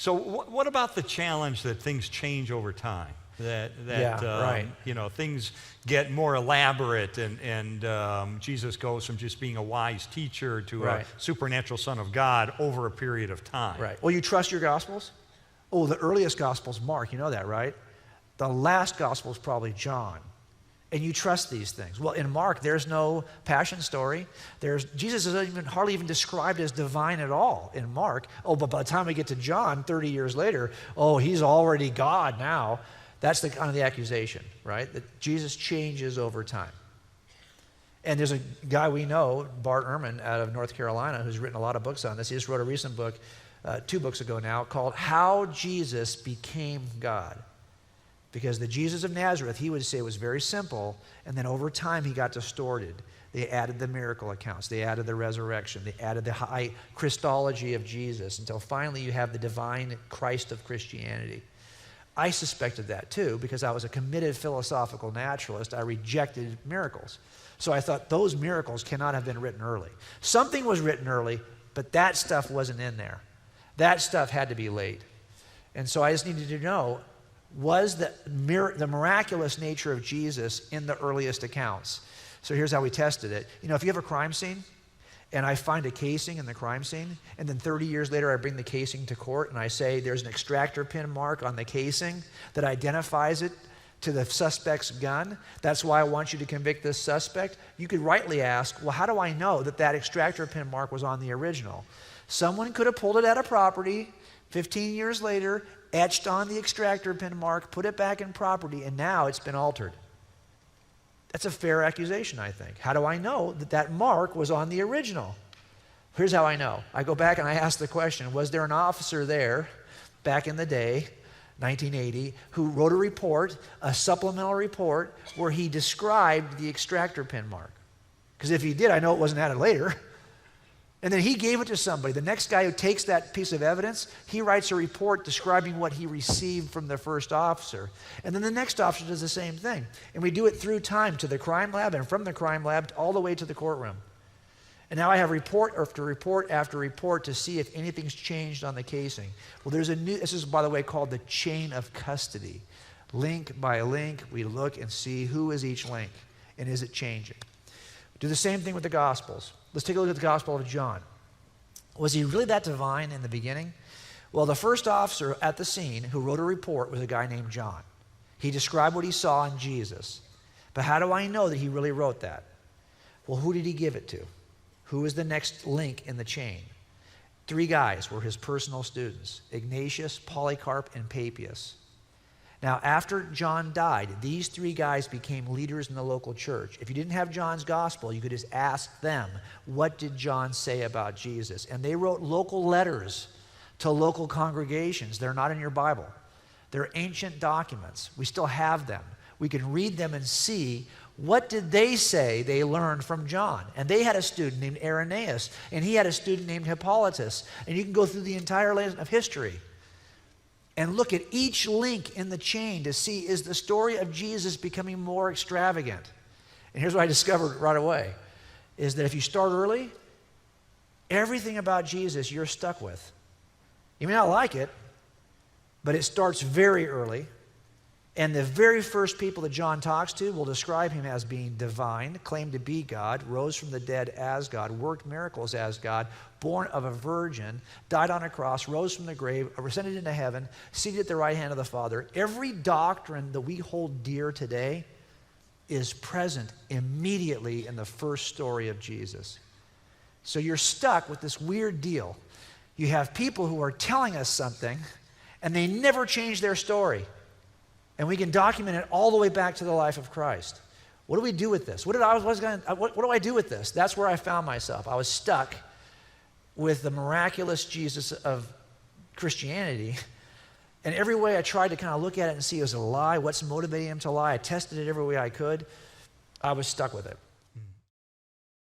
So what about the challenge that things change over time? That things get more elaborate, and Jesus goes from just being a wise teacher to a supernatural Son of God over a period of time. Right. Well, you trust your Gospels? Oh, the earliest Gospel's Mark. You know that, right? The last Gospel is probably John. And you trust these things. Well, in Mark, there's no passion story. Jesus isn't hardly even described as divine at all in Mark. Oh, but by the time we get to John, 30 years later, oh, he's already God now. That's the kind of the accusation, right? That Jesus changes over time. And there's a guy we know, Bart Ehrman, out of North Carolina, who's written a lot of books on this. He just wrote a recent book, 2 books ago now, called How Jesus Became God. Because the Jesus of Nazareth, he would say, was very simple, and then over time he got distorted. They added the miracle accounts. They added the resurrection. They added the high Christology of Jesus until finally you have the divine Christ of Christianity. I suspected that too because I was a committed philosophical naturalist. I rejected miracles. So I thought those miracles cannot have been written early. Something was written early, but that stuff wasn't in there. That stuff had to be late. And so I just needed to know, was the miraculous nature of Jesus in the earliest accounts? So here's how we tested it. You know, if you have a crime scene, and I find a casing in the crime scene, and then 30 years later I bring the casing to court and I say there's an extractor pin mark on the casing that identifies it to the suspect's gun. That's why I want you to convict this suspect. You could rightly ask, well, how do I know that that extractor pin mark was on the original? Someone could have pulled it out of property 15 years later, etched on the extractor pin mark, put it back in property, and now it's been altered. That's a fair accusation, I think. How do I know that that mark was on the original? Here's how I know. I go back and I ask the question, was there an officer there back in the day, 1980, who wrote a report, a supplemental report, where he described the extractor pin mark? Because if he did, I know it wasn't added later. And then he gave it to somebody. The next guy who takes that piece of evidence, he writes a report describing what he received from the first officer. And then the next officer does the same thing. And we do it through time to the crime lab and from the crime lab all the way to the courtroom. And now I have report after report after report to see if anything's changed on the casing. Well, there's a new, this is, by the way, called the chain of custody. Link by link, we look and see who is each link and is it changing. Do the same thing with the Gospels. Let's take a look at the Gospel of John. Was he really that divine in the beginning? Well, the first officer at the scene who wrote a report was a guy named John. He described what he saw in Jesus. But how do I know that he really wrote that? Well, who did he give it to? Who is the next link in the chain? 3 guys were his personal students, Ignatius, Polycarp, and Papias. Now, after John died, these 3 guys became leaders in the local church. If you didn't have John's gospel, you could just ask them, what did John say about Jesus? And they wrote local letters to local congregations. They're not in your Bible. They're ancient documents. We still have them. We can read them and see what did they say they learned from John. And they had a student named Irenaeus, and he had a student named Hippolytus. And you can go through the entire list of history and look at each link in the chain to see, is the story of Jesus becoming more extravagant? And here's what I discovered right away, is that if you start early, everything about Jesus you're stuck with. You may not like it, but it starts very early. And the very first people that John talks to will describe him as being divine, claimed to be God, rose from the dead as God, worked miracles as God, born of a virgin, died on a cross, rose from the grave, ascended into heaven, seated at the right hand of the Father. Every doctrine that we hold dear today is present immediately in the first story of Jesus. So you're stuck with this weird deal. You have people who are telling us something, and they never change their story. And we can document it all the way back to the life of Christ. What do we do with this? What do I do with this? That's where I found myself. I was stuck with the miraculous Jesus of Christianity. And every way I tried to kind of look at it and see, is it a lie? What's motivating him to lie? I tested it every way I could. I was stuck with it.